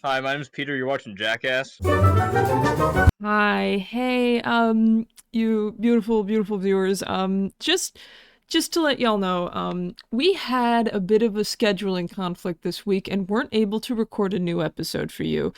Hi, my name's Peter. You're watching Jackass. Hi, hey, you beautiful, beautiful viewers. Just to let y'all know, we had a bit of a scheduling conflict this week and weren't able to record a new episode for you.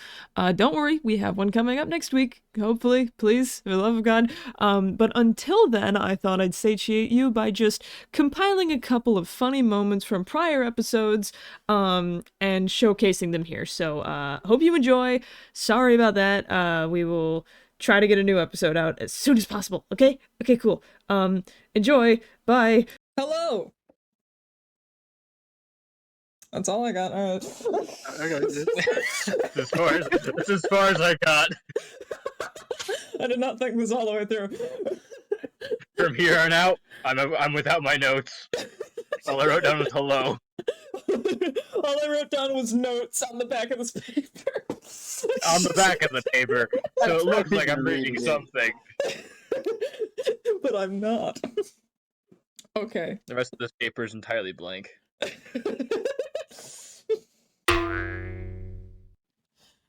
Don't worry, we have one coming up next week, hopefully, please, for the love of God. But until then, I thought I'd satiate you by just compiling a couple of funny moments from prior episodes, and showcasing them here. So, hope you enjoy. Sorry about that. We will try to get a new episode out as soon as possible. Okay? Okay, cool. Enjoy. Bye. Hello. That's all I got. All right. Okay. That's as far as I got. I did not think this all the way through. From here on out, I'm without my notes. All I wrote down was hello. All I wrote down was notes on the back of this paper. On the back of the paper, so it looks like I'm reading something. But I'm not. Okay. The rest of this paper is entirely blank.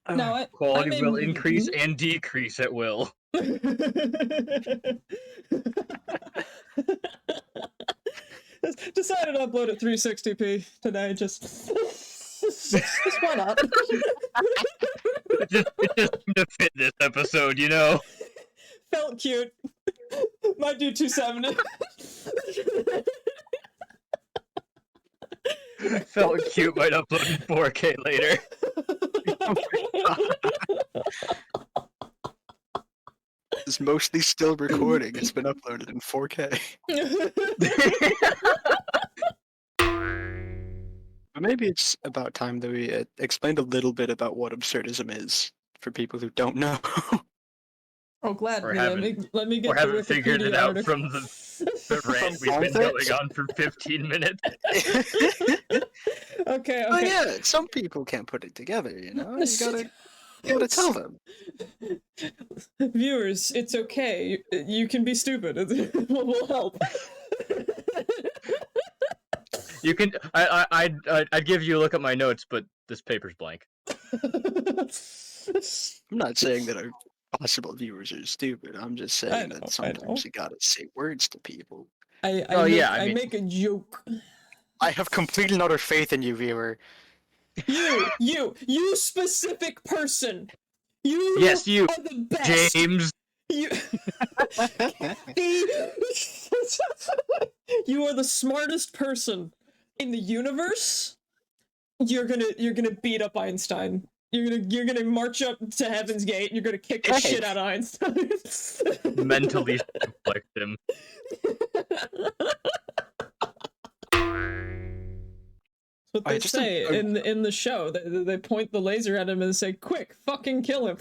Now, Quality will increase and decrease at will. Decided to upload at 360p today. Just why not? It just seemed to fit this episode, you know. Felt cute. Might do 270. Felt cute. Might upload in 4K later. It's mostly still recording. It's been uploaded in 4K. But maybe it's about time that we explained a little bit about what absurdism is for people who don't know. Oh, glad. Or Let me get or the haven't figured it Wikipedia out article. from the rant we've been going on for 15 minutes. Okay. But yeah, some people can't put it together, you know? You gotta tell them. Viewers, it's okay. You can be stupid. We'll help. You can. I'd give you a look at my notes, but this paper's blank. I'm not saying that our possible viewers are stupid. I'm just saying that I sometimes you gotta say words to people. I make a joke. I have complete and utter faith in you, viewer. You specific person. You Yes, you, are the best. James. You, you are the smartest person in the universe. You're gonna beat up Einstein. You're gonna march up to Heaven's Gate and you're gonna kick the shit out of Einstein. Mentally suplex him. That's what they say in the show. They point the laser at him and say, "Quick, fucking kill him."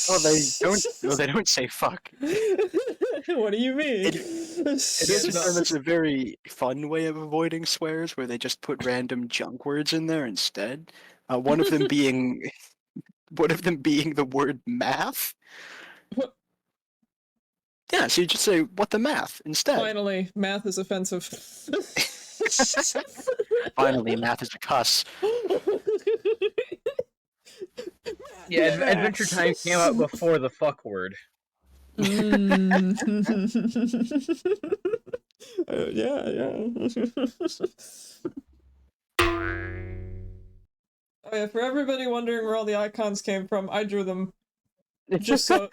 Oh, they don't. No, they don't say fuck. What do you mean? It is a very fun way of avoiding swears, where they just put random junk words in there instead. One of them being the word math. What? Yeah, so you just say "what the math" instead. Finally, math is offensive. Finally, math is a cuss. Yeah, Adventure Time came out before the fuck word. Yeah. Oh yeah, for everybody wondering where all the icons came from, I drew them. Just so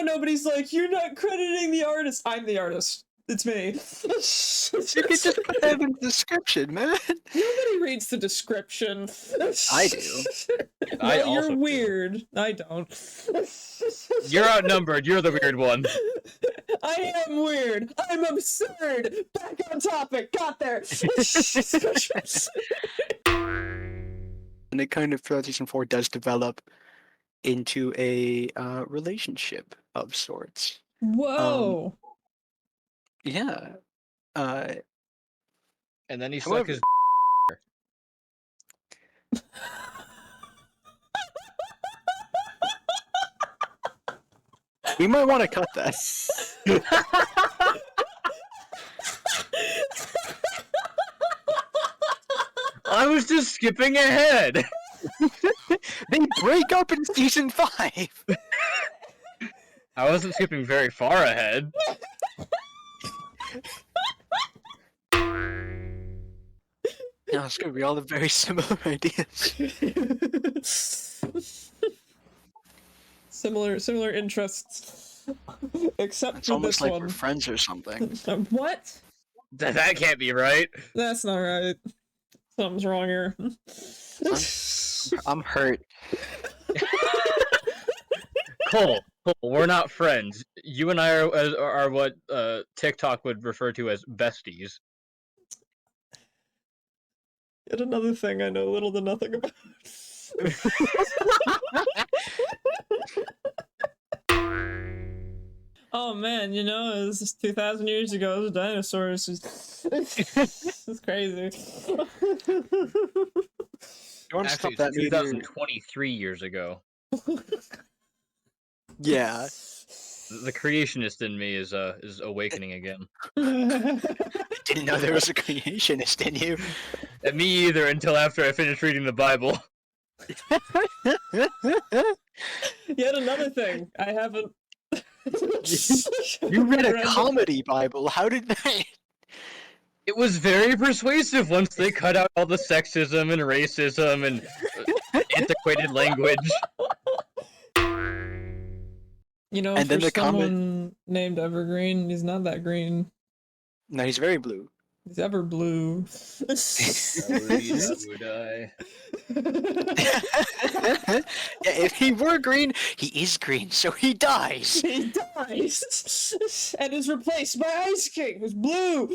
nobody's like, you're not crediting the artist. I'm the artist. It's me. You could just put that in the description, man. Nobody reads the description. I do. Well, you're weird. I don't. You're outnumbered. You're the weird one. I am weird. I'm absurd. Back on topic. Got there. And it kind of throughout season 4 does develop into a relationship of sorts. Whoa. Yeah. And then he stuck his. We might want to cut that. I was just skipping ahead. They break up in season 5. I wasn't skipping very far ahead. No, it's good. We all have very similar ideas. Similar interests, except It's for almost this like one. we're friends or something. What? That can't be right. That's not right. Something's wrong here. I'm hurt. Cole, we're not friends. You and I are what TikTok would refer to as besties. Yet another thing I know little to nothing about. Oh man, you know, it was just 2,000 years ago, the dinosaurs. It's crazy. You want to Actually, stop that it's meteor? 2023 years ago. Yeah. The creationist in me is awakening again. Didn't know there was a creationist in you. And me either until after I finished reading the Bible. Yet another thing, I haven't. You read a comedy Bible. How did that? It was very persuasive once they cut out all the sexism and racism and antiquated language. You know, And for then the someone named Evergreen, he's not that green. No, he's very blue. He's ever blue. Would I? Yeah, if he were green, he is green, so he dies. He dies and is replaced by Ice King, who's blue.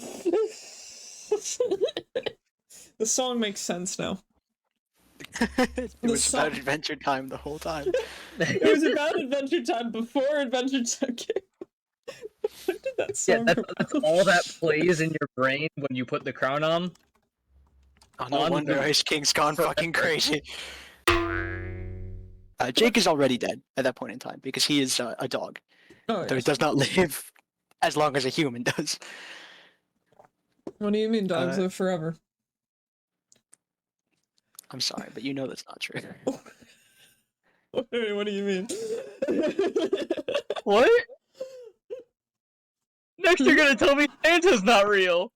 The song makes sense now. It was about Adventure Time the whole time. It was about Adventure Time before Adventure Time came. When did that song come that's out? all that plays in your brain when you put the crown on. Oh, no wonder Ice King's gone fucking crazy. Jake is already dead at that point in time because he is a dog. Oh, Though he yes. does not live as long as a human does. What do you mean dogs live forever? I'm sorry, but you know that's not true. What do you mean? What? Next you're gonna tell me Santa's not real.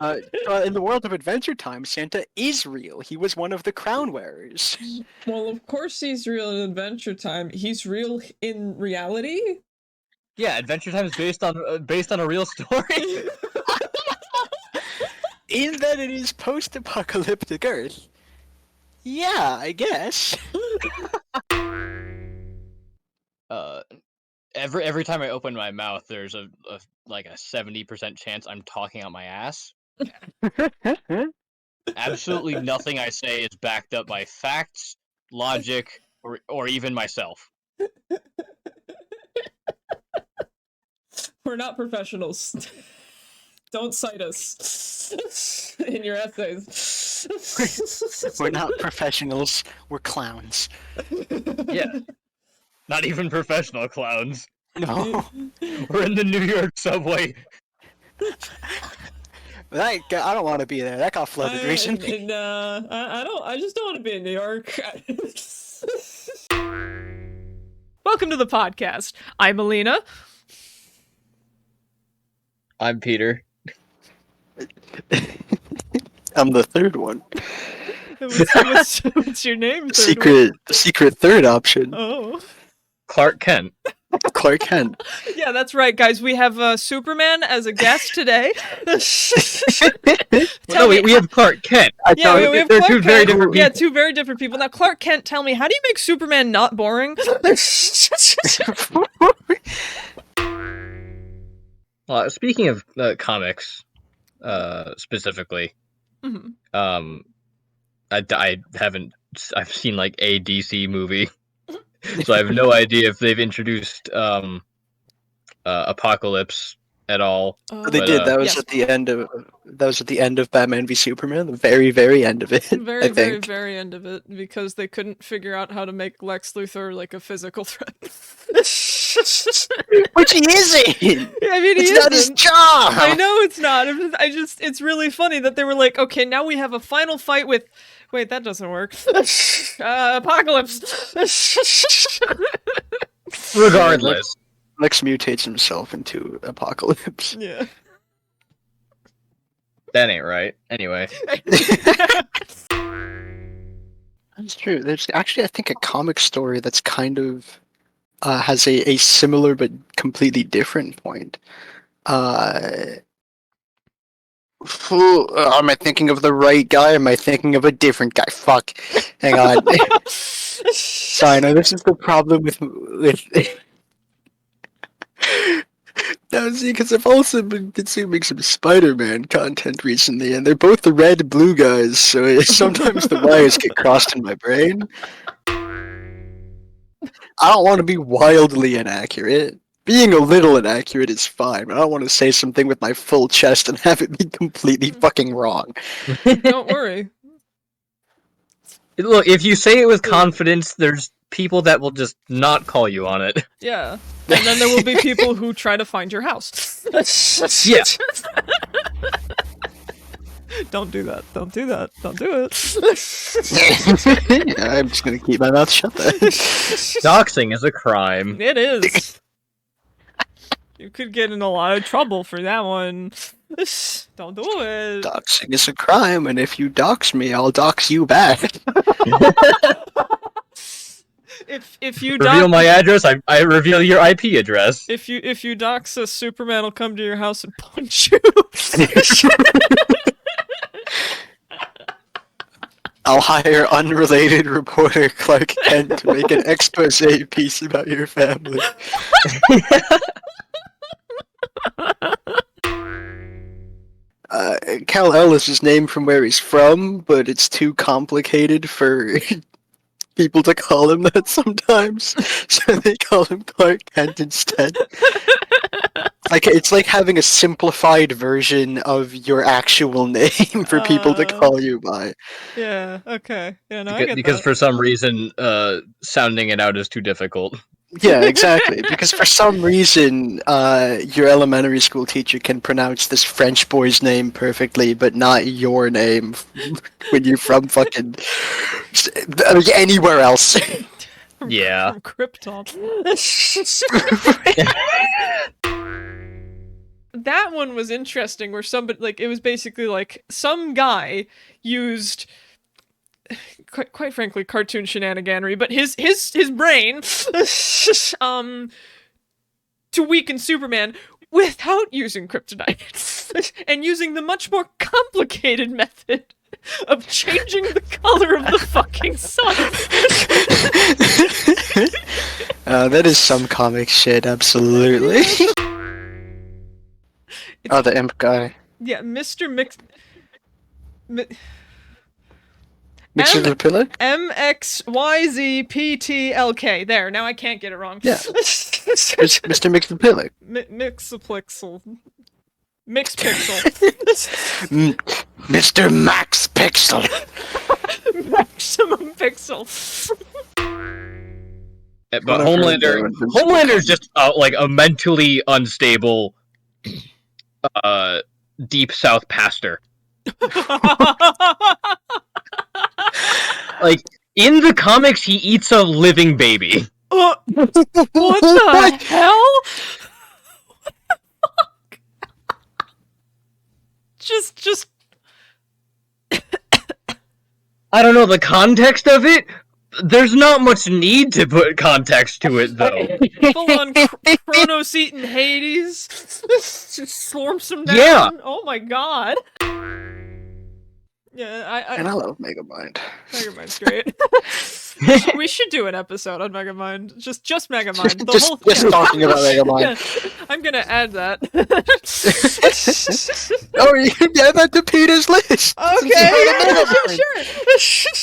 In the world of Adventure Time, Santa is real. He was one of the crown wearers. Well, of course he's real in Adventure Time. He's real in reality? Yeah, Adventure Time is based on a real story. In that it is post-apocalyptic Earth. Yeah, I guess. Every time I open my mouth, there's a 70% chance I'm talking out my ass. Absolutely nothing I say is backed up by facts, logic, or even myself. We're not professionals. Don't cite us in your essays. We're not professionals, we're clowns. Yeah. Not even professional clowns. No. We're in the New York subway. I don't want to be there. That got flooded recently. I just don't want to be in New York. Welcome to the podcast. I'm Alina. I'm Peter. I'm the third one. What's your name? The secret third option. Oh. Clark Kent. Clark Kent. Yeah, that's right, guys. We have Superman as a guest today. No, we have Clark Kent. Yeah, we have They're Clark two very Kent. different Yeah, people. two very different people. Now, Clark Kent, tell me, how do you make Superman not boring? Speaking of comics, specifically, Mhm. I've seen like a DC movie, so I have no idea if they've introduced Apocalypse at all. They did. That was yes. at the end of Batman v Superman. The very, very end of it. Very, I very, think. very end of it, because they couldn't figure out how to make Lex Luthor like a physical threat. Which he isn't. I mean, It's not his isn't. job. I know it's not. It's really funny that they were like, okay, now we have a final fight with Wait, that doesn't work. Apocalypse. Regardless. Lex mutates himself into Apocalypse. Yeah. That ain't right. Anyway. That's true. There's actually, I think, a comic story that's kind of has a similar but completely different point. Am I thinking of the right guy? Am I thinking of a different guy? Fuck. Hang on. Sorry, no, this is the problem with No, see, because I've also been consuming some Spider-Man content recently, and they're both the red blue guys, so sometimes the wires get crossed in my brain. I don't want to be wildly inaccurate. Being a little inaccurate is fine, but I don't want to say something with my full chest and have it be completely fucking wrong. Don't worry. Look, if you say it with confidence, there's people that will just not call you on it. Yeah. And then there will be people who try to find your house. Yeah. Don't do that. Don't do that. Don't do it. Yeah, I'm just gonna keep my mouth shut then. Doxing is a crime. It is. You could get in a lot of trouble for that one. Don't do it. Doxing is a crime, and if you dox me, I'll dox you back. If you Reveal my address, I reveal your IP address. if you dox us, Superman will come to your house and punch you. I'll hire unrelated reporter Clark Kent to make an expose piece about your family. Kal-El is his name from where he's from, but it's too complicated for people to call him that sometimes, so they call him Clark Kent instead. It's like having a simplified version of your actual name for people to call you by. Yeah. Okay. Yeah. No, I Because, get because that. for some reason, sounding it out is too difficult. Yeah, exactly. Because for some reason, your elementary school teacher can pronounce this French boy's name perfectly, but not your name when you're from fucking anywhere else. Yeah. From Krypton. That one was interesting, where somebody, like, it was basically like some guy used, quite frankly, cartoon shenaniganery, but his brain, to weaken Superman without using kryptonite, and using the much more complicated method of changing the color of the fucking sun. That is some comic shit, absolutely. Oh, the imp guy. Yeah, Mr. Mixer the Pillar? MXYZPTLK. There, now I can't get it wrong. Yeah. Mr. Mix the Pillar. Mixapixel. Mixpixel. Mr. Max Pixel. Maximum pixel. But Homelander's just like a mentally unstable, deep South pastor. Like, in the comics, he eats a living baby. What the hell? What the fuck? Just. I don't know the context of it. There's not much need to put context to it, though. Full on Chronos eating Hades. Just swarms him down. Yeah. Oh my god. Yeah, And I love Megamind. Megamind's great. We should do an episode on Megamind. Just Megamind. The whole thing. Just talking about Megamind. Yeah, I'm gonna add that. Oh, you can add that to Peter's list. Okay, sure.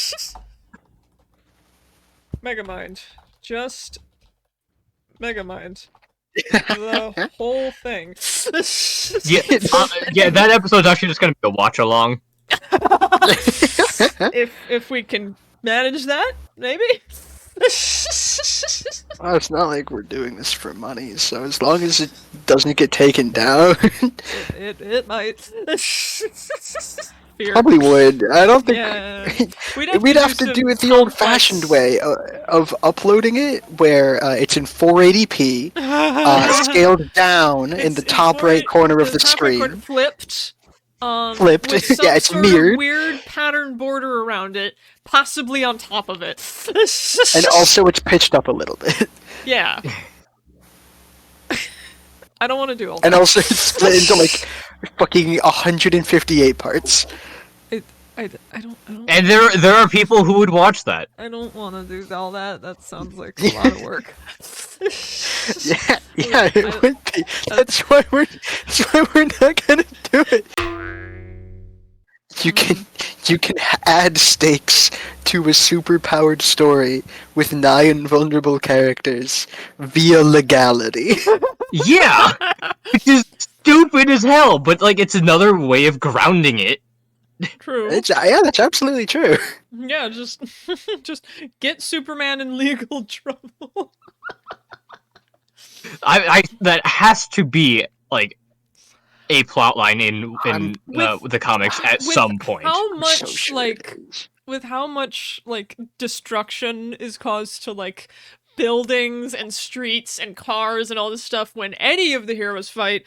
Megamind. Just Megamind. The whole thing. Yeah, that episode's actually just gonna be a watch along. If we can manage that, maybe. Well, it's not like we're doing this for money, so as long as it doesn't get taken down. It might. fear. Probably would. I don't think. Yeah. We'd have to do it the old-fashioned way of uploading it, where it's in 480p, scaled down in the top right corner of the screen. Flipped. Flipped. With some Yeah, it's sort mirrored. of weird pattern border around it, possibly on top of it. And also it's pitched up a little bit. Yeah. I don't want to do all that. And also it's split into like fucking 158 parts. I don't. And there are people who would watch that. I don't want to do all that. That sounds like a lot of work. Yeah, it would be. That's why we're not gonna do it. You can add stakes to a super-powered story with 9 vulnerable characters via legality. Yeah, which is stupid as hell, but like it's another way of grounding it. True. Yeah, that's absolutely true. Yeah, just get Superman in legal trouble. I that has to be like a plot line in the comics at some point. How I'm much so sure like it is. with how much like destruction is caused to like buildings and streets and cars and all this stuff when any of the heroes fight,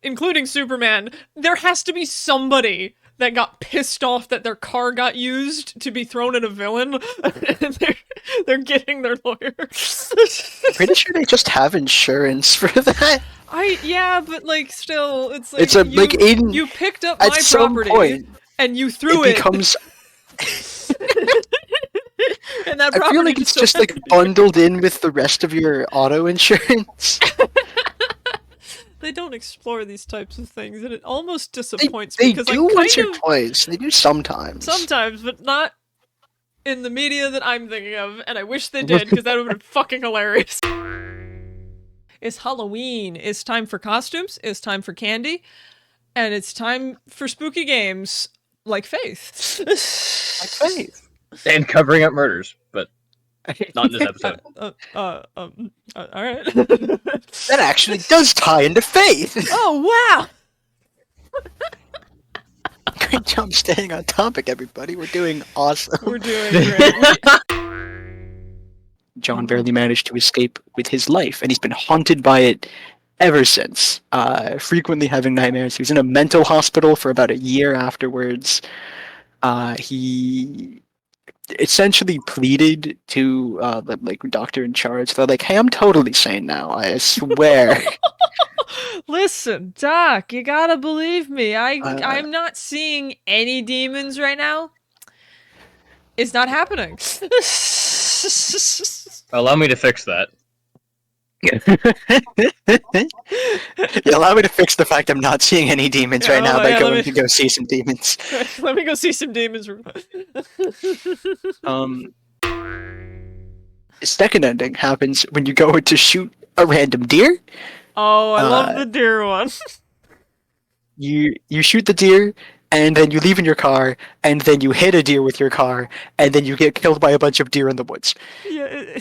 including Superman, there has to be somebody that got pissed off that their car got used to be thrown at a villain, and they're getting their lawyer. Pretty sure they just have insurance for that. Yeah, but like still, it's like It's you picked up at my some property point, and you threw it it. becomes. And that I property feel like it's just like bundled in with the rest of your auto insurance. They don't explore these types of things, and it almost disappoints They me because do I once kind or of twice. They do sometimes. sometimes, but not in the media that I'm thinking of, and I wish they did because that would have been fucking hilarious. It's Halloween. It's time for costumes. It's time for candy, and it's time for spooky games like Faith. Like Faith. And covering up murders, but not in this episode. All right. That actually does tie into Faith. Oh wow! Great job staying on topic, everybody. We're doing awesome. We're doing great. John barely managed to escape with his life, and he's been haunted by it ever since. Frequently having nightmares. He was in a mental hospital for about a year afterwards. He essentially pleaded to the like doctor in charge. They're like, "Hey, I'm totally sane now. I swear." Listen, Doc, you gotta believe me. I'm not seeing any demons right now. It's not happening. Allow me to fix that. You allow me to fix the fact I'm not seeing any demons right now by going to go see some demons. Let me go see some demons. Second ending happens when you go to shoot a random deer. Oh, I love the deer one. You shoot the deer, and then you leave in your car, and then you hit a deer with your car, and then you get killed by a bunch of deer in the woods. Yeah,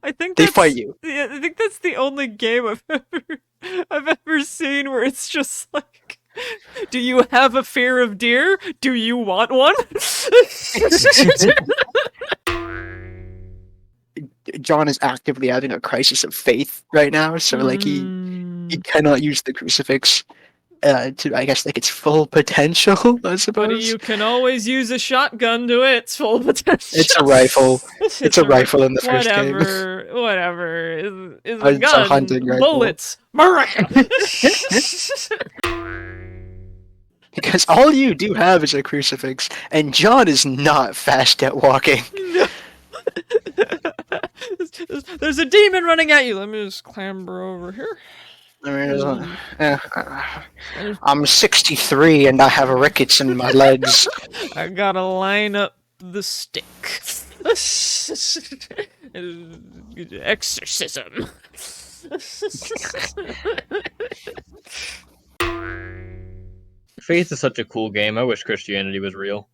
I think They fight you. Yeah, I think that's the only game I've ever seen where it's just like, do you have a fear of deer? Do you want one? John is actively having a crisis of faith right now, so like he cannot use the crucifix to, I guess, like its full potential, I suppose. But you can always use a shotgun to its full potential. It's a rifle. It's a rifle in the first game. Whatever. Is a It's a gun. hunting rifle. Bullets. Because all you do have is a crucifix, and John is not fast at walking. There's a demon running at you. Let me just clamber over here. I'm 63 and I have rickets in my legs. I gotta line up the stick. Exorcism. Faith is such a cool game. I wish Christianity was real.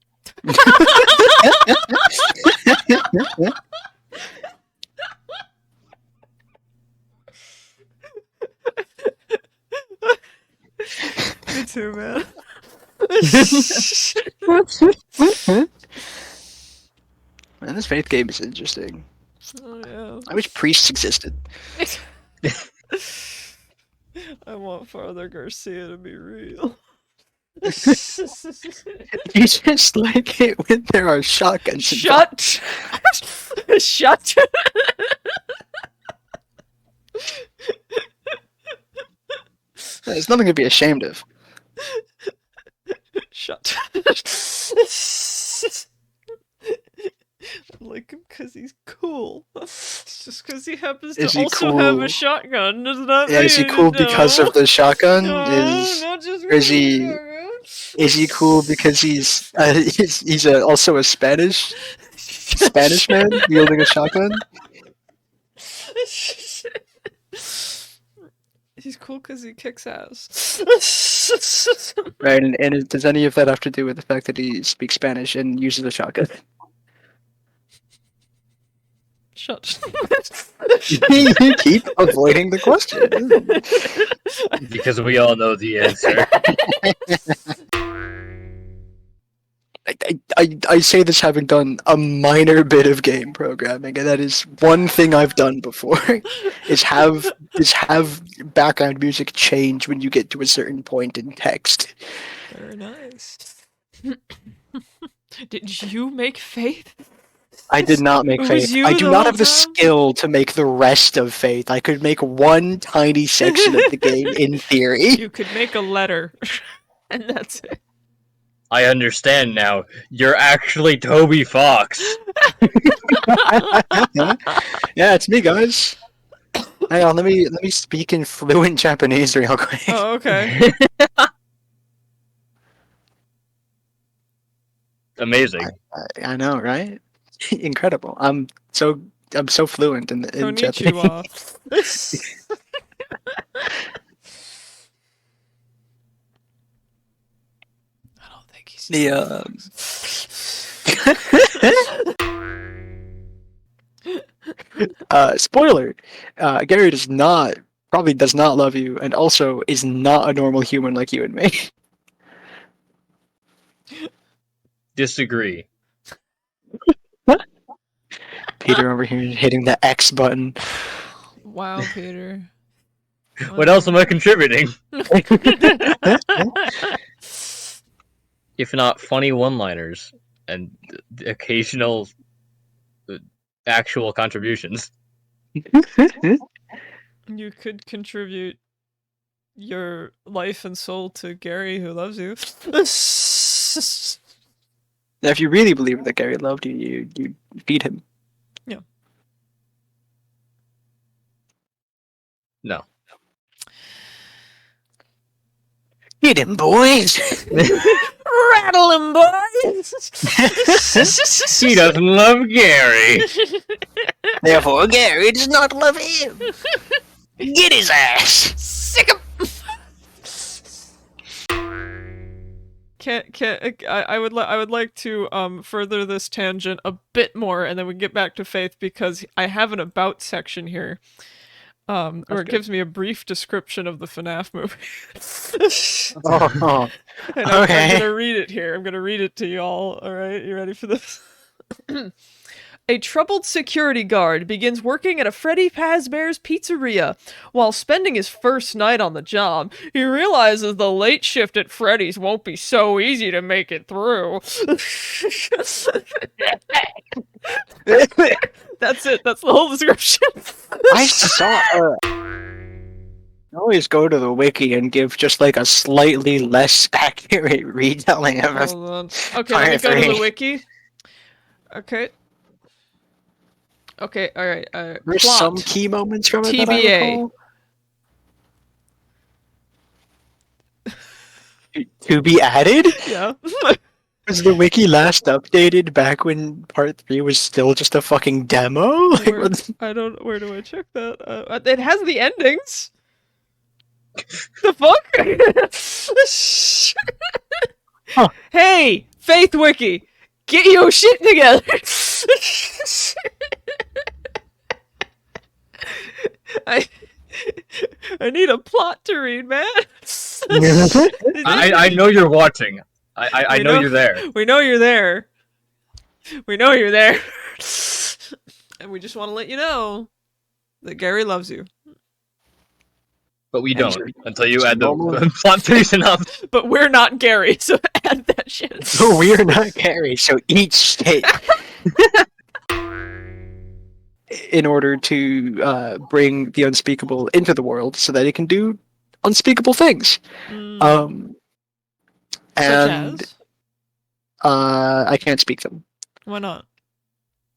Me too, man. Man, this Faith game is interesting. Oh, I wish priests existed. yeah. I want Father Garcia to be real. You just like it when there are shotguns involved. Shut! Shut! There's nothing to be ashamed of. Shut. I like him because he's cool. Just because he happens Is to he also have cool? a shotgun does not Yeah, mean is he cool because of the shotgun? No, Is not just or is because of he- the is he cool because he's also a Spanish man wielding a shotgun? He's cool because he kicks ass. Right, and does any of that have to do with the fact that he speaks Spanish and uses a shotgun? Shut. You keep avoiding the question. Because we all know the answer. I say this having done a minor bit of game programming, and that is one thing I've done before. is have background music change when you get to a certain point in text. Very nice. Did you make Faith? I did not make It was Faith. you I do the not whole have the time? skill to make the rest of Faith. I could make one tiny section of the game in theory. You could make a letter, and that's it. I understand now. You're actually Toby Fox. Yeah, it's me, guys. Hang on, let me speak in fluent Japanese real quick. Oh, okay. Amazing. I know, right? Incredible. I'm so fluent in Japanese. Konnichiwa. I don't think he's Spoiler. Gary probably does not love you, and also is not a normal human like you and me. Disagree. Peter over here hitting the X button. Wow, Peter. What else am I contributing? If not funny one-liners and occasional actual contributions. You could contribute your life and soul to Gary, who loves you. Now, if you really believe that Gary loved you, you feed him. No. Feed him, boys! Rattle him, boys! He doesn't love Gary. Therefore, Gary does not love him. Get his ass! Sick him! I would like to further this tangent a bit more, and then we can get back to Faith, because I have an about section here. Where it good. gives me a brief description of the FNAF movie. Oh, And I'm okay. gonna read it here. I'm gonna read it to y'all. Alright, you ready for this? A troubled security guard begins working at a Freddy Fazbear's Pizzeria. While spending his first night on the job, he realizes the late shift at Freddy's won't be so easy to make it through. That's it. That's the whole description. I saw. I always go to the wiki and give just like a slightly less accurate retelling of it. Hold on. Okay, let me go to the wiki. Okay. Okay, alright. There's Plot. some key moments from it that I TBA. recall. To be added? Yeah. Was the wiki last updated back when part 3 was still just a fucking demo? Like, Where, what- I don't. Where do I check that? It has the endings. The fuck? Huh. Hey, Faith Wiki, get your shit together. I need a plot to read, man. I know you're watching. I We know know- you're there, We know you're there. We know you're there. And we just want to let you know that Gary loves you. but we And don't so- until you so add the normal- plot twist enough. But we're not Gary, so add that shit. So we're not Gary, so eat shit. In order to bring the unspeakable into the world so that it can do unspeakable things. Mm, such And as? I can't speak them. Why not?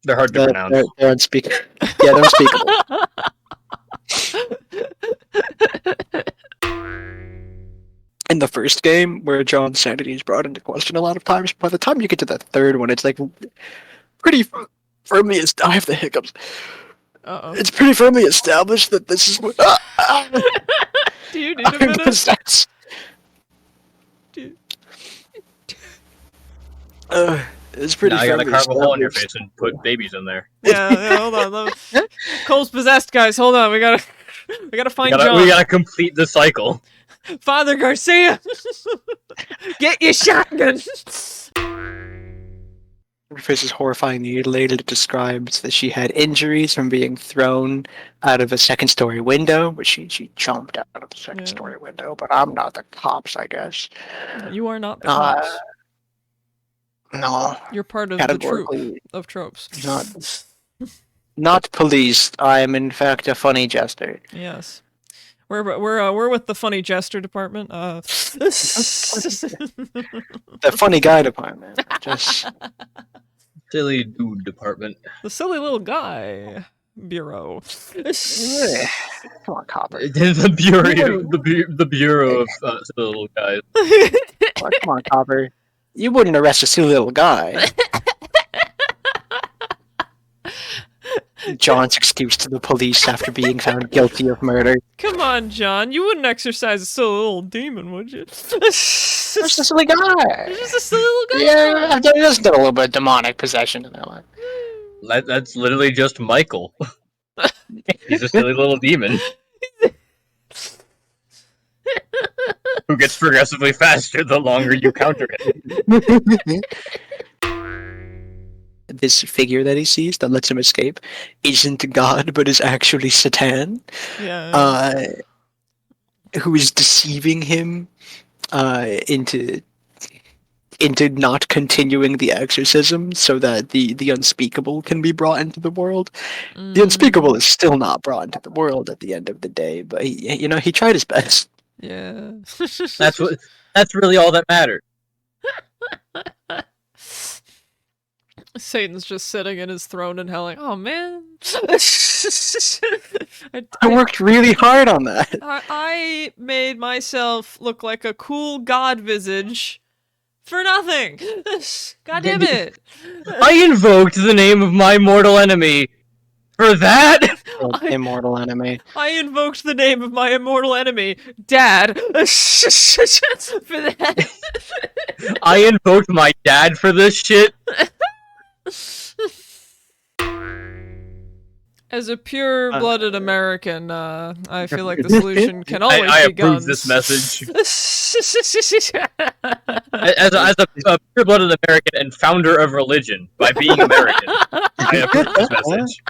They're hard to pronounce. They're unspeakable. Yeah, they're unspeakable. In the first game, where John's sanity is brought into question a lot of times, by the time you get to the third one, it's like pretty firmly. I have the hiccups. Uh-oh. It's pretty firmly established that this is what Do you need a I'm minute? possessed. Do- It's pretty Now you gotta firmly carve a hole in your established. face and put babies in there. Yeah, hold on. Cole's possessed, guys. Hold on. We gotta find John. We gotta complete the cycle. Father Garcia, get your shotgun. Her face is horrifyingly elated. It describes that she had injuries from being thrown out of a second-story window, but she jumped out of the second-story window. But I'm not the cops, I guess. You are not the cops. No, You're part of the troop categorically of tropes. not police. I am in fact a funny jester. Yes. We're with the funny jester department. The funny guy department. Just Silly dude department. the silly little guy bureau. come on, Copper. The bureau, the bureau of silly little guys. Come on, Copper. You wouldn't arrest a silly little guy. John's excuse to the police after being found guilty of murder. Come on, John. You wouldn't exercise a silly little demon, would you? Just a silly guy. Just a silly little guy. Yeah, I've done a little bit of demonic possession in that one. That's literally just Michael. He's a silly little demon. Who gets progressively faster the longer you counter it. This figure that he sees that lets him escape isn't God, but is actually Satan, Yeah. who is deceiving him into not continuing the exorcism so that the unspeakable can be brought into the world. The unspeakable is still not brought into the world at the end of the day, but he tried his best. Yeah. That's really all that mattered. Satan's just sitting in his throne in hell like, oh man. I worked really hard on that. I made myself look like a cool god visage for nothing. God damn it. I invoked the name of my mortal enemy for that. Immortal enemy. I invoked the name of my immortal enemy, Dad. For that. I invoked my dad for this shit. As a pure-blooded American, I feel like the solution can always I be approve guns. this message. As a pure-blooded American and founder of religion, by being American, I approve this message.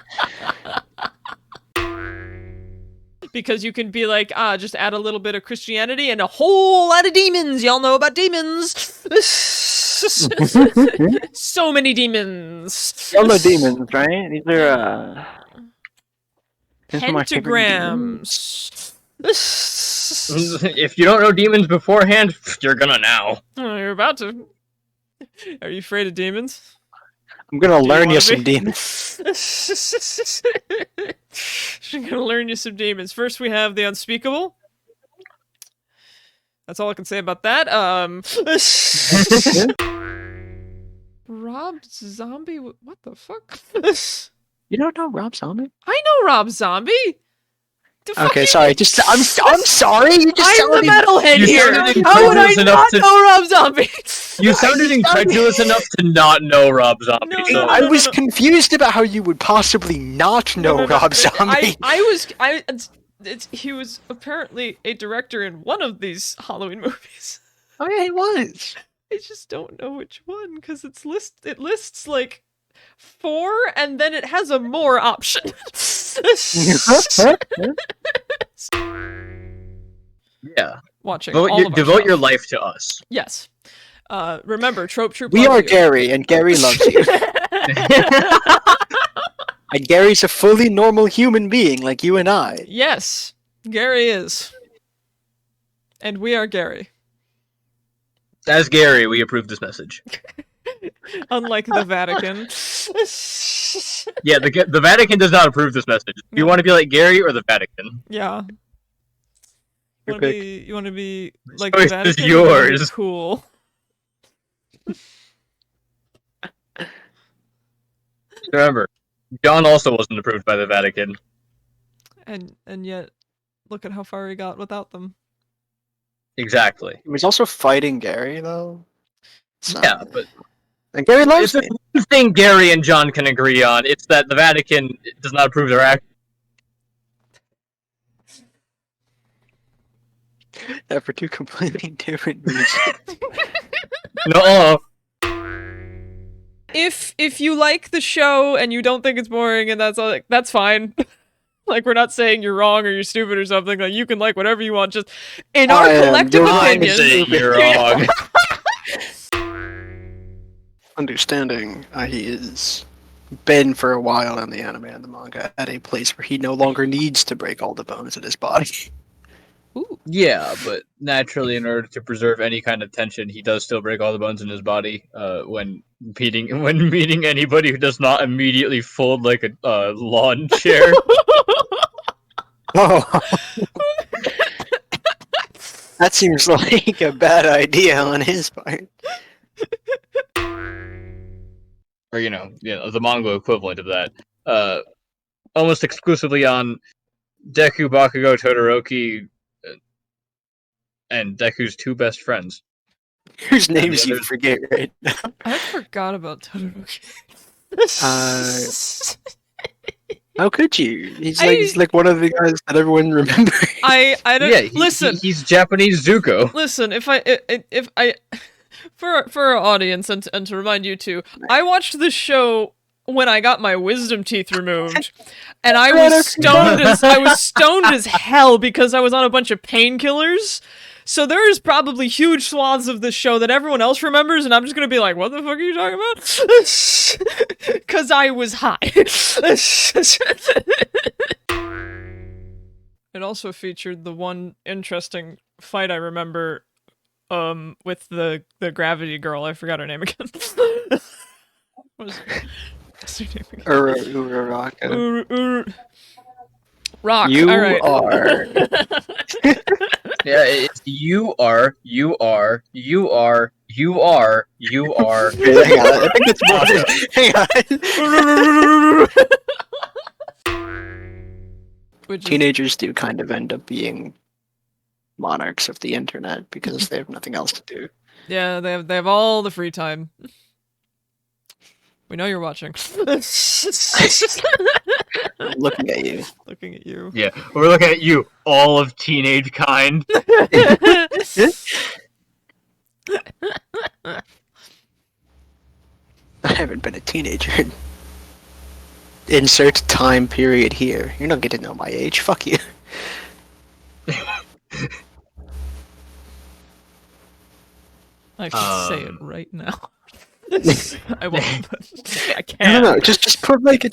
Because you can be like, just add a little bit of Christianity and a whole lot of demons. Y'all know about demons. So many demons. Y'all know demons, right? These are these are my favorite Pentagrams. If you don't know demons beforehand, you're gonna now. Oh, you're about to. Are you afraid of demons? I'm gonna learn wanna you some be? demons. I'm gonna learn you some demons. First, we have the unspeakable. That's all I can say about that. Rob Zombie? What the fuck? You don't know Rob Zombie? I know Rob Zombie. The Okay, fucking- sorry. Just I'm sorry. You just I'm the sounded metalhead You here. sounded How would I incredulous enough not to- know Rob Zombie? You sounded incredulous enough to not know Rob Zombie. No, so- no, I was no. confused about how you would possibly not know No. Rob Zombie. He was apparently a director in one of these Halloween movies. Oh yeah, he was. I just don't know which one because it lists like 4 and then it has a more option. Yeah. Watching all of our Devote stuff. your life to us. Yes. Remember, Trope Troupe. We loves are you. Gary, and Gary loves you. And Gary's a fully normal human being like you and I. Yes, Gary is. And we are Gary. As Gary, we approve this message. Unlike the Vatican. Yeah, the Vatican does not approve this message. Do you No. want to be like Gary or the Vatican? Yeah. Your You want to be like choice the is Vatican? Or you wanna be yours. cool. Remember, John also wasn't approved by the Vatican. And yet, look at how far he got without them. Exactly. He was also fighting Gary, though. So- Yeah, but And Gary if loves there's me. one thing Gary and John can agree on, it's that the Vatican does not approve their act. Yeah, for two completely different reasons. No. If you like the show and you don't think it's boring and that's all, like, that's fine. Like, we're not saying you're wrong or you're stupid or something. Like, you can like whatever you want. Just in our I am collective doing I'm opinion, saying you're wrong. Understanding he is been for a while in the anime and the manga at a place where he no longer needs to break all the bones in his body. ooh, Yeah, but naturally, in order to preserve any kind of tension, he does still break all the bones in his body when meeting anybody who does not immediately fold like a lawn chair. Oh, that seems like a bad idea on his part. Or the manga equivalent of that. Almost exclusively on Deku, Bakugo, Todoroki, and Deku's two best friends. Whose names the you others- forget right now. I forgot about Todoroki. How could you? He's like one of the guys that everyone remembers. I don't Yeah, listen. he's Japanese Zuko. Listen, if I for our audience and to remind you too, I watched this show when I got my wisdom teeth removed, and I was stoned as hell because I was on a bunch of painkillers. So there's probably huge swaths of this show that everyone else remembers, and I'm just gonna be like, "What the fuck are you talking about?" Because I was high. It also featured the one interesting fight I remember, with the gravity girl. I forgot her name again. What's her name again? Uraraka. Rock. You all right. are. Yeah, it's you are. Hang on, I think it's more. Hang on. Which is, Teenagers do kind of end up being monarchs of the internet because they have nothing else to do. yeah, they have all the free time. We know you're watching. Looking at you. Looking at you. Yeah, we're looking at you, all of teenage kind. I haven't been a teenager. Insert time period here. You're not getting to know my age. Fuck you. I can say it right now. I won't. But I I can't. don't know. Just put like a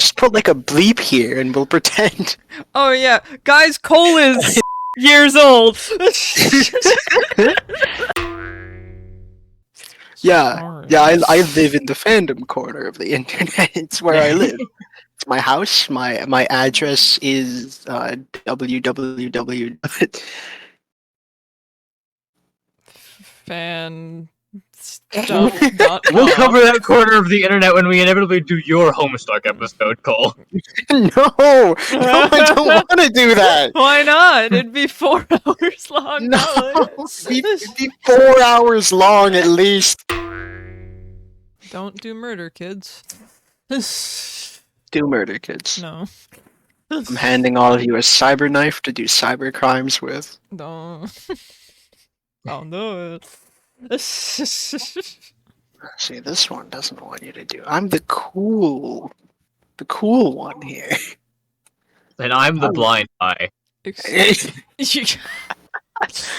bleep here, and we'll pretend. Oh yeah, guys, Cole is years old. Yeah, I live in the fandom corner of the internet. It's where I live. It's my house. My address is www. Fan We'll cover that corner of the internet when we inevitably do your Homestuck episode, Cole. No, I don't want to do that. Why not? It'd be 4 hours long. No, it'd be 4 hours long at least. Don't do murder, kids. Do murder, kids. No. I'm handing all of you a cyber knife to do cyber crimes with. Don't. Don't do it. See, this one doesn't want you to do. I'm the cool one here. And I'm the blind eye. You-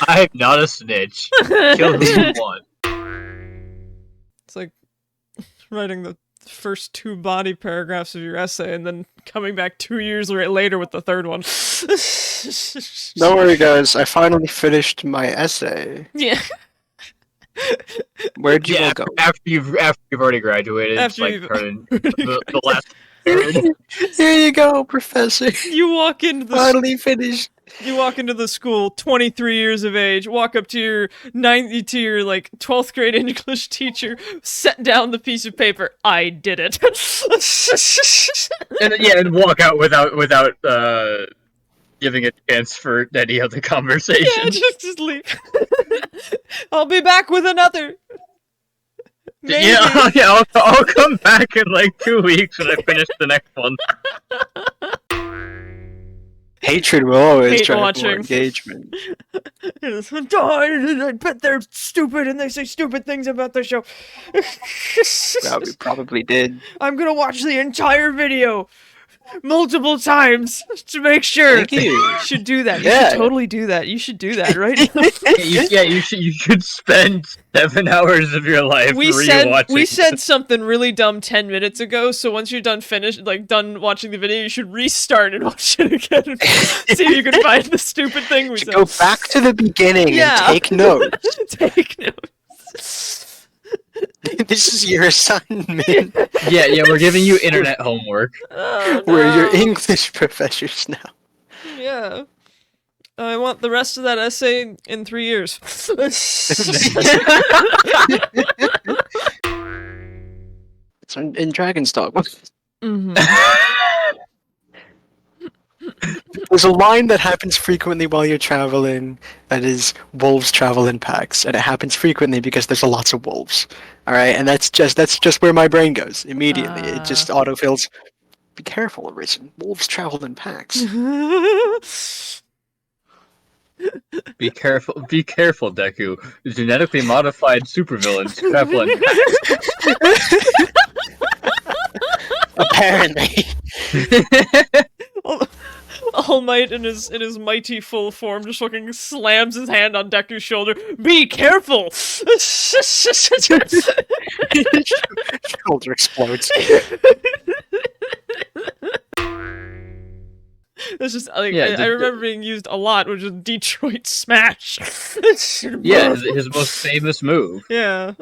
I am not a snitch. Kill who you want. It's like writing the first 2 body paragraphs of your essay and then coming back 2 years later with the third one. Don't worry, guys. I finally finished my essay. Yeah. Where'd you all go? After you've already graduated. After like you've- the last third. Here you go, Professor. You walk into the Finally finished. You walk into the school, 23 years of age, walk up to your 12th grade English teacher, set down the piece of paper. I did it. and walk out without giving a chance for any other conversation. Yeah, just leave. I'll be back with another. Maybe. Yeah, I'll come back in like 2 weeks when I finish the next one. Hatred will always Hate drive watching. more engagement. I bet they're stupid and they say stupid things about the show. Well, we probably did. I'm gonna watch the entire video multiple times to make sure. Thank you. You should do that. You Yeah. should totally do that. You should do that, right? You should spend 7 hours of your life rewatching. we said something really dumb 10 minutes ago, so once you're done watching the video, you should restart and watch it again and see if you can find the stupid thing we To said. go back to the beginning Yeah. and take notes. Take notes. This is your assignment. Yeah, we're giving you internet homework. Oh, We're your no. English professors now. Yeah. I want the rest of that essay in 3 years. It's in Dragon's Dogma. Mhm. There's a line that happens frequently while you're traveling that is wolves travel in packs, and it happens frequently because there's lots of wolves. All right, and that's just where my brain goes immediately. It just autofills. Be careful, Arisen. Wolves travel in packs. Be careful, Deku. Genetically modified supervillains travel in Apparently. All Might in his mighty full form just fucking slams his hand on Deku's shoulder. Be careful! Shoulder explodes. That's just like Yeah, I remember being used a lot, which is Detroit Smash. Yeah, his most famous move. Yeah.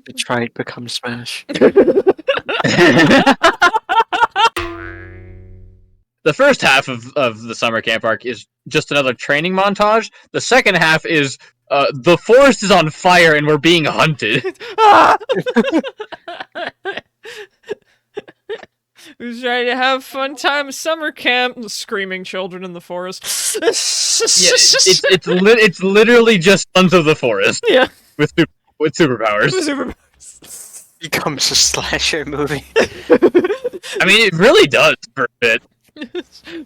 Detroit becomes Smash. The first half of the summer camp arc is just another training montage. The second half is the forest is on fire and we're being hunted. Ah! Who's ready to have fun time at summer camp? Screaming children in the forest. Yeah, it's literally just Sons of the Forest. Yeah. With superpowers. Becomes a slasher movie. I mean, it really does for a bit.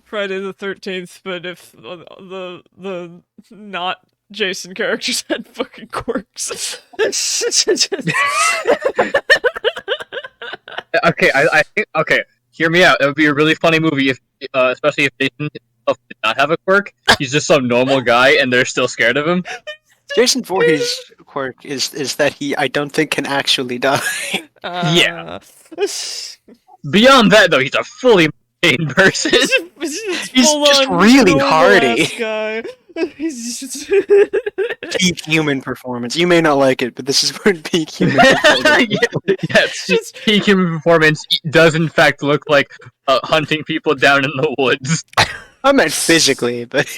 Friday the 13th, but if the not Jason characters had fucking quirks. Okay, I think. Okay, hear me out. It would be a really funny movie if, especially if Jason himself did not have a quirk. He's just some normal guy, and they're still scared of him. Jason Voorhees' quirk is that I don't think can actually die. Yeah. Beyond that, though, he's a fully maintained person. He's just really hardy. Guy. He's just... Peak human performance. You may not like it, but this is what peak human performance. Yes, peak human performance does in fact look like hunting people down in the woods. I meant physically, but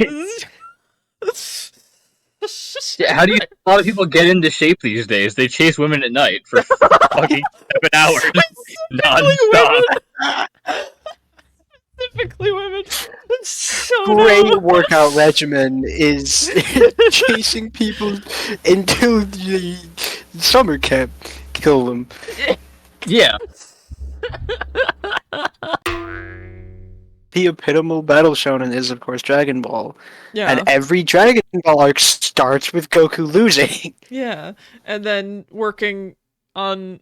Yeah, how do you? A lot of people get into shape these days. They chase women at night for fucking 7 hours, non-stop. Typically women. So great workout regimen is chasing people into the summer camp. Kill them. Yeah. the epitomal battle shonen is, of course, Dragon Ball. Yeah. And every Dragon Ball arc starts with Goku losing. Yeah. And then working on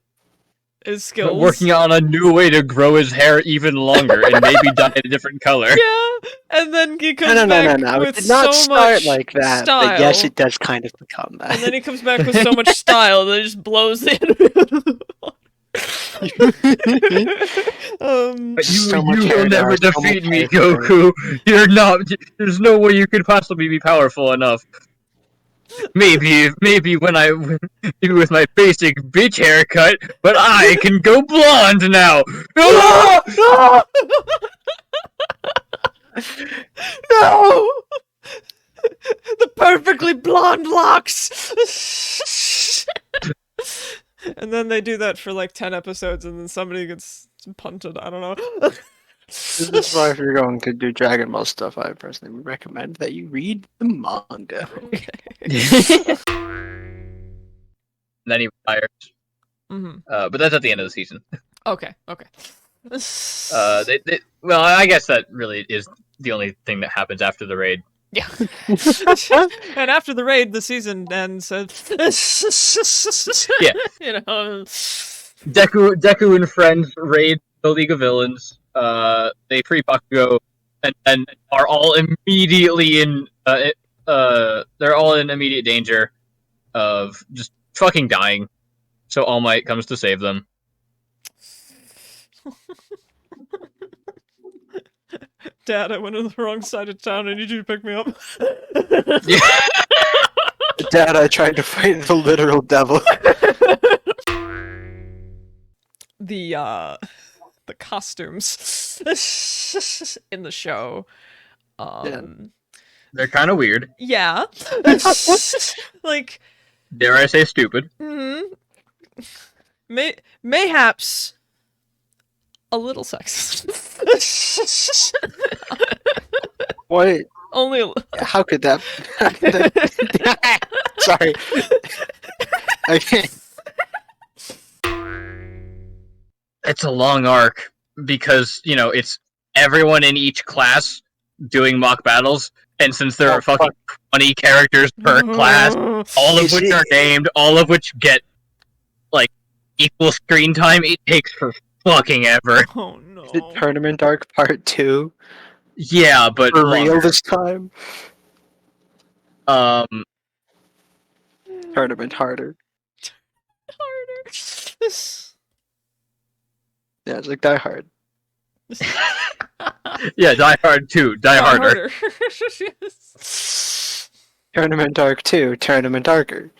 his skills. Working on a new way to grow his hair even longer and maybe dye it a different color. Yeah. And then he comes No. back It with did not so start much like that. style. But yes, it does kind of become that. And then he comes back with so much style that it just blows the enemy out of the water. But So much you hair will never dye, so defeat much me, hair. Goku. You're not. There's no way you could possibly be powerful enough. Maybe when maybe with my basic bitch haircut, but I can go blonde now. No! No! The perfectly blonde locks! And then they do that for like 10 episodes and then somebody gets punted. I don't know. This is why if you're going to do Dragon Ball stuff, I personally would recommend that you read the manga. Then he retires. Mhm. But that's at the end of the season. Okay. Well, I guess that really is the only thing that happens after the raid. Yeah. And after the raid, the season ends. Yeah. You know. Deku and friends raid the League of Villains. They free Bakugo, and are all immediately in. They're all in immediate danger of just fucking dying. So All Might comes to save them. Dad, I went to the wrong side of town. I need you to pick me up. Dad, I tried to fight the literal devil. The costumes in the show. They're kind of weird. Yeah. Like, Dare I say stupid? Mayhaps a little sexist. What? Only a How could that? Sorry. Okay. It's a long arc because, it's everyone in each class doing mock battles, and since there are fucking 20 characters per class, all of which are named, all of which get, equal screen time, it takes for fucking ever. Oh no. Is it Tournament Arc Part 2? Yeah, but For real longer. this time? Tournament harder. Harder. Yeah, it's like Die Hard. Yeah, Die Hard 2, Die Harder. Tournament Arc 2, Tournament Arcer.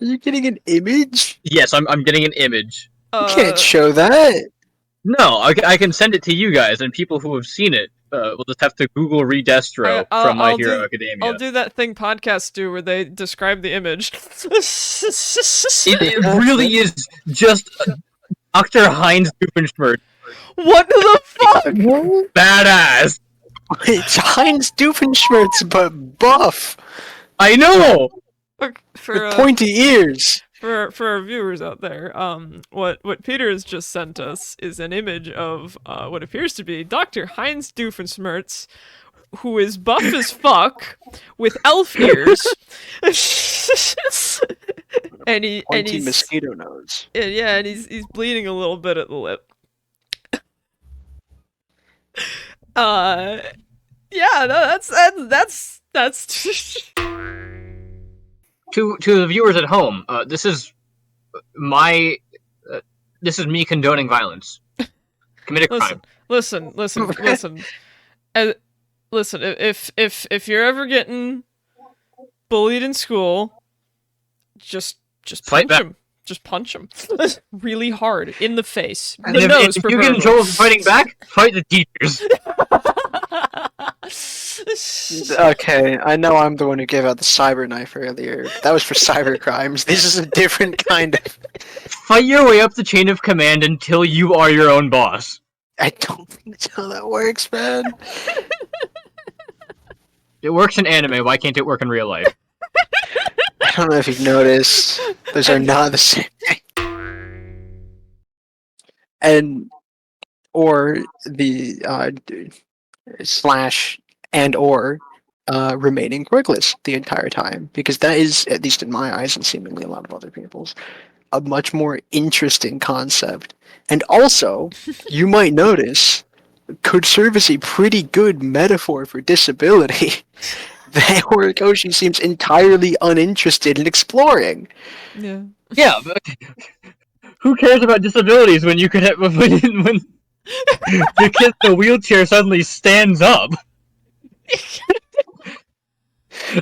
Are you getting an image? Yes, I'm getting an image. You can't show that. No, I can send it to you guys, and people who have seen it will just have to Google Redestro from My Hero Academia. I'll do that thing podcasts do where they describe the image. It really is just Dr. Heinz Doofenshmirtz. What the fuck? Badass! It's Heinz Doofenshmirtz, but buff! I know! With pointy ears! For our viewers out there, what Peter has just sent us is an image of what appears to be Dr. Heinz Doofenshmirtz, who is buff as fuck with elf ears, and he's mosquito nose. Yeah, and he's bleeding a little bit at the lip. Yeah, no, that's. To the viewers at home, this is me condoning violence. Commit a crime. Listen. Listen, if you're ever getting bullied in school, just Fight punch back. him. Just punch him really hard in the face. And The nose, if you get in trouble for fighting back, fight the teachers. Okay, I know I'm the one who gave out the cyber knife earlier. That was for cyber crimes. This is a different kind of... Fight your way up the chain of command until you are your own boss. I don't think that's how that works, man. It works in anime, why can't it work in real life? I don't know if you've noticed. Those are not the same thing. And or the slash and or remaining workless the entire time, because that is, at least in my eyes and seemingly a lot of other people's, a much more interesting concept. And also, you might notice, could serve as a pretty good metaphor for disability that Horikoshi seems entirely uninterested in exploring. Yeah. Yeah, but who cares about disabilities when you could have when the kid in the wheelchair suddenly stands up?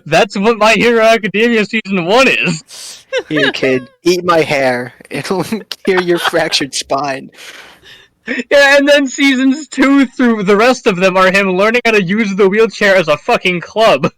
That's what My Hero Academia Season 1 is. Here, kid, eat my hair. It'll cure your fractured spine. Yeah, and then Seasons 2 through the rest of them are him learning how to use the wheelchair as a fucking club.